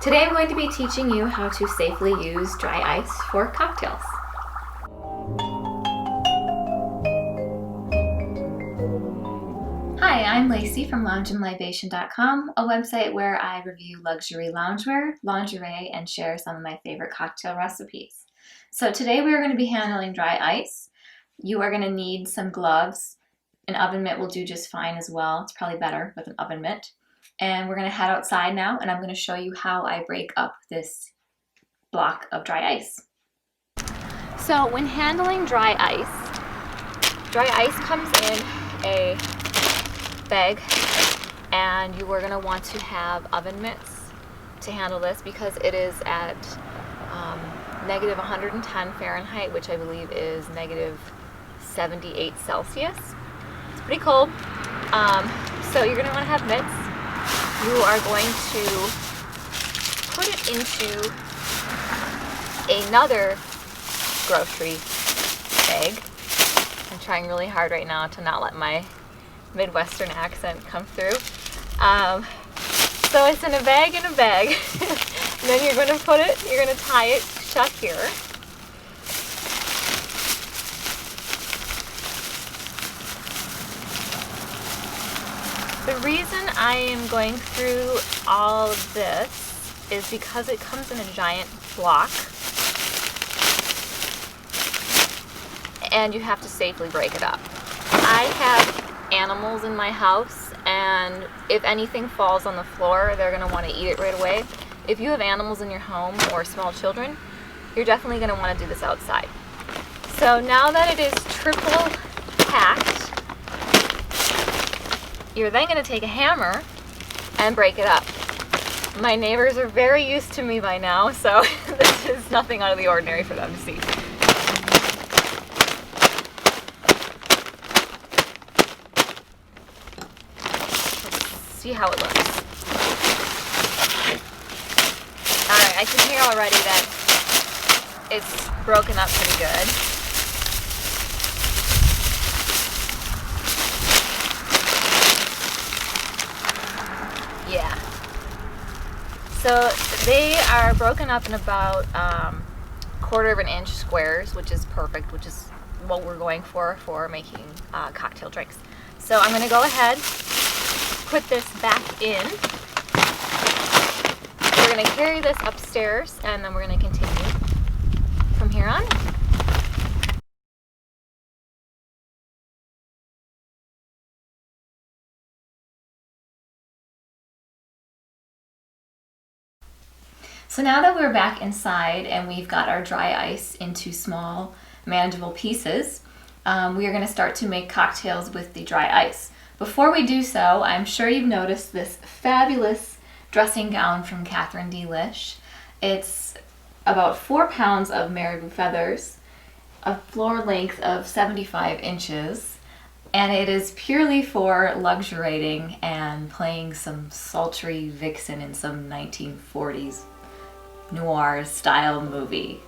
Today I'm going to be teaching you how to safely use dry ice for cocktails. Hi, I'm Lacey from loungeandlibation.com, a website where I review luxury loungewear, lingerie, and share some of my favorite cocktail recipes. So today we are going to be handling dry ice. You are going to need some gloves. An oven mitt will do just fine as well. It's probably better with an oven mitt. And we're going to head outside now, and I'm going to show you how I break up this block of dry ice. So when handling dry ice comes in a bag, and you are going to want to have oven mitts to handle this because it is at negative 110 Fahrenheit, which I believe is negative 78 Celsius. It's pretty cold. So you're going to want to have mitts. You are going to put it into another grocery bag. I'm trying really hard right now to not let my Midwestern accent come through. So it's in a bag. And then you're going to tie it shut here. The reason I am going through all of this is because it comes in a giant block and you have to safely break it up. I have animals in my house, and if anything falls on the floor, they're going to want to eat it right away. If you have animals in your home or small children, you're definitely going to want to do this outside. So now that it is triple packed, you're then going to take a hammer and break it up. My neighbors are very used to me by now, so this is nothing out of the ordinary for them to see. Let's see how it looks. Alright, I can hear already that it's broken up pretty good. Yeah. So they are broken up in about 1/4 of an inch squares, which is perfect, which is what we're going for making cocktail drinks. So I'm going to go ahead, put this back in. We're going to carry this upstairs, and then we're going to continue from here on. So now that we're back inside and we've got our dry ice into small, manageable pieces, we are going to start to make cocktails with the dry ice. Before we do so, I'm sure you've noticed this fabulous dressing gown from Dlish. It's about 4 pounds of marabou feathers, a floor length of 75 inches, and it is purely for luxuriating and playing some sultry vixen in some 1940s noir style movie.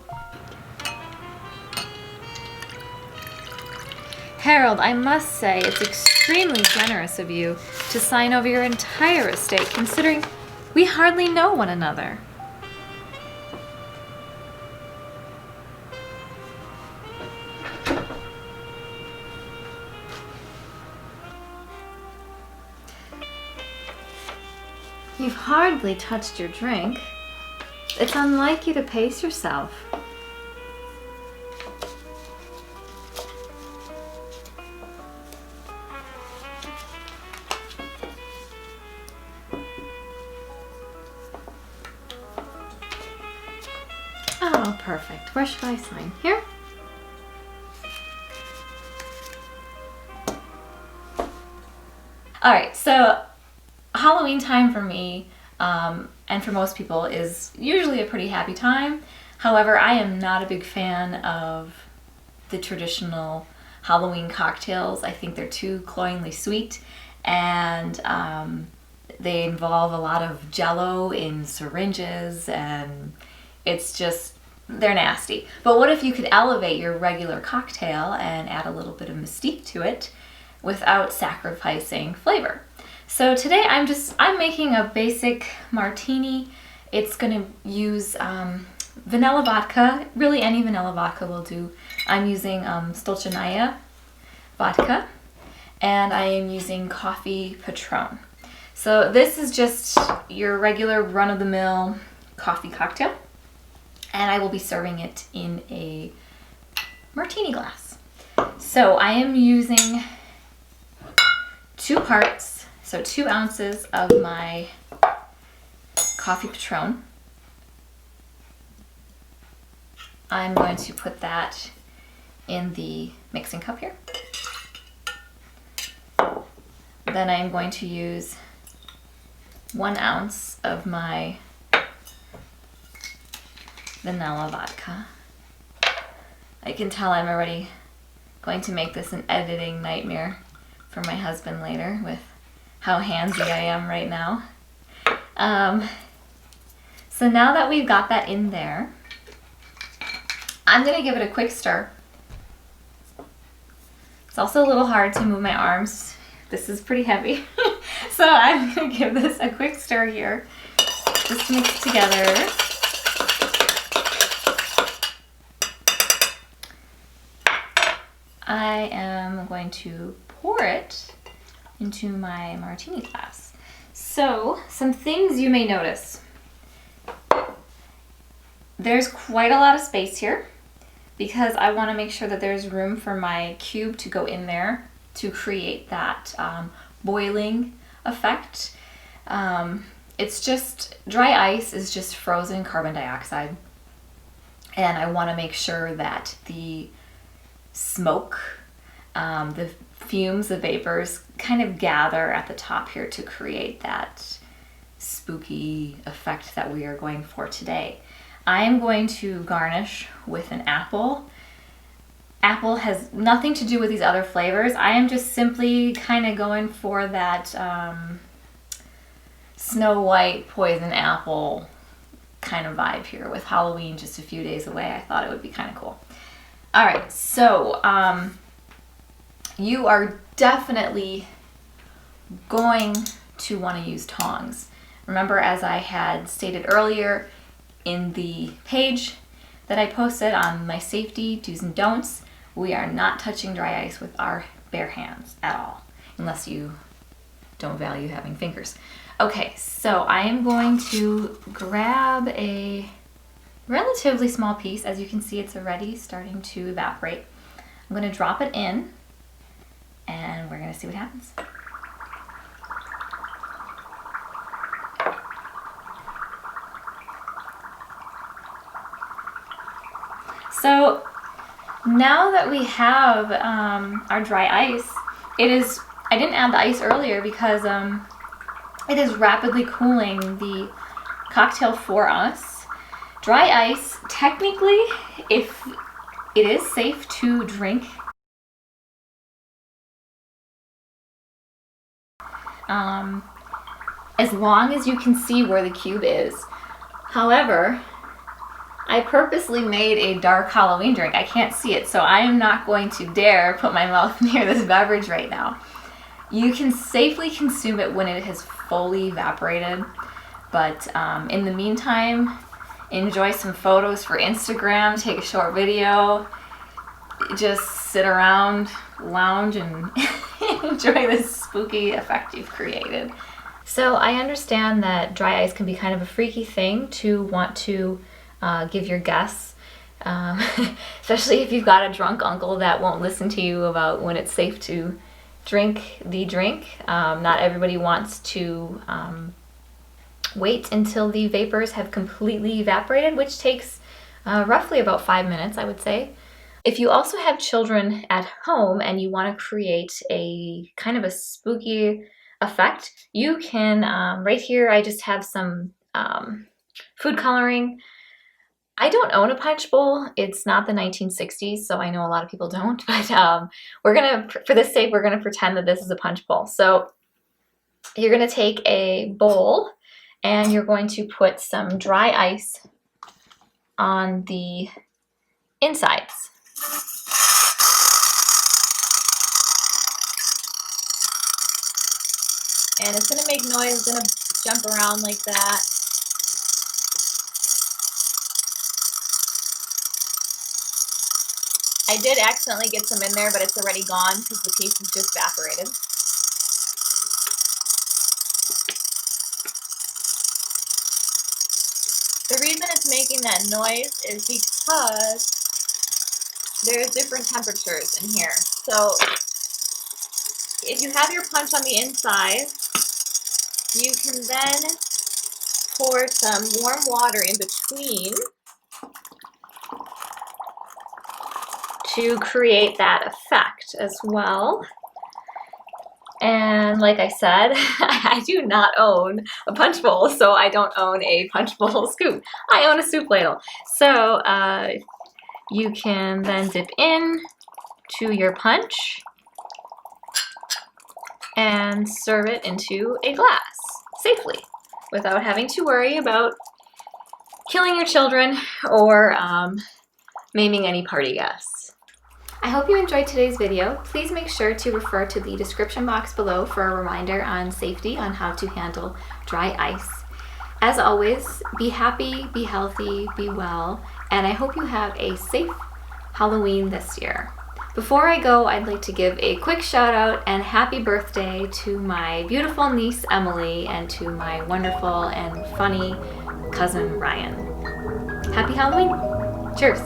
Harold, I must say it's extremely generous of you to sign over your entire estate, considering we hardly know one another. You've hardly touched your drink. It's unlike you to pace yourself. Oh, perfect. Where should I sign? Here? Alright, so Halloween time for me, and for most people, is usually a pretty happy time. However, I am not a big fan of the traditional Halloween cocktails. I think they're too cloyingly sweet, and they involve a lot of Jell-O in syringes, and it's just, they're nasty. But what if you could elevate your regular cocktail and add a little bit of mystique to it without sacrificing flavor? So today I'm making a basic martini. It's going to use vanilla vodka. Really, any vanilla vodka will do. I'm using Stolchanaya vodka, and I am using coffee Patron. So this is just your regular run-of-the-mill coffee cocktail, and I will be serving it in a martini glass. So I am using 2 parts, so 2 ounces of my coffee Patron. I'm going to put that in the mixing cup here. Then I'm going to use 1 ounce of my vanilla vodka. I can tell I'm already going to make this an editing nightmare for my husband later with how handsy I am right now. So now that we've got that in there, I'm going to give it a quick stir. It's also a little hard to move my arms. This is pretty heavy. So I'm going to give this a quick stir here. Just mix together. I am going to pour it into my martini glass. So, some things you may notice. There's quite a lot of space here because I want to make sure that there's room for my cube to go in there to create that boiling effect. It's just, dry ice is just frozen carbon dioxide. And I want to make sure that the smoke, the fumes, the vapors kind of gather at the top here to create that spooky effect that we are going for today. I am going to garnish with an apple. Apple has nothing to do with these other flavors. I am just simply kind of going for that Snow White poison apple kind of vibe here with Halloween just a few days away. I thought it would be kind of cool. All right, so you are definitely going to want to use tongs. Remember, as I had stated earlier in the page that I posted on my safety do's and don'ts, we are not touching dry ice with our bare hands at all, unless you don't value having fingers. Okay, so I am going to grab a relatively small piece. As you can see, it's already starting to evaporate. I'm going to drop it in, and we're going to see what happens. So now that we have our dry ice, I didn't add the ice earlier because it is rapidly cooling the cocktail for us. Dry ice, technically, if it is safe to drink, as long as you can see where the cube is. However, I purposely made a dark Halloween drink. I can't see it, so I am not going to dare put my mouth near this beverage right now. You can safely consume it when it has fully evaporated, but in the meantime, enjoy some photos for Instagram, take a short video, just sit around, lounge, and enjoy this spooky effect you've created. So I understand that dry ice can be kind of a freaky thing to want to give your guests, especially if you've got a drunk uncle that won't listen to you about when it's safe to drink the drink. Not everybody wants to wait until the vapors have completely evaporated, which takes roughly about 5 minutes, I would say. If you also have children at home and you want to create a kind of a spooky effect, you can, right here I just have some food coloring. I don't own a punch bowl. It's not the 1960s, so I know a lot of people don't, but we're gonna, for this sake, we're gonna pretend that this is a punch bowl. So you're gonna take a bowl and you're going to put some dry ice on the insides. And it's gonna make noise, it's gonna jump around like that. I did accidentally get some in there, but it's already gone because the piece is just evaporated. The reason it's making that noise is because there's different temperatures in here. So if you have your punch on the inside, you can then pour some warm water in between to create that effect as well. And like I said, I do not own a punch bowl, so I don't own a punch bowl scoop. I own a soup ladle. So you can then dip in to your punch and serve it into a glass safely without having to worry about killing your children or maiming any party guests. I hope you enjoyed today's video. Please make sure to refer to the description box below for a reminder on safety on how to handle dry ice. As always, be happy, be healthy, be well, and I hope you have a safe Halloween this year. Before I go, I'd like to give a quick shout out and happy birthday to my beautiful niece Emily and to my wonderful and funny cousin Ryan. Happy Halloween! Cheers!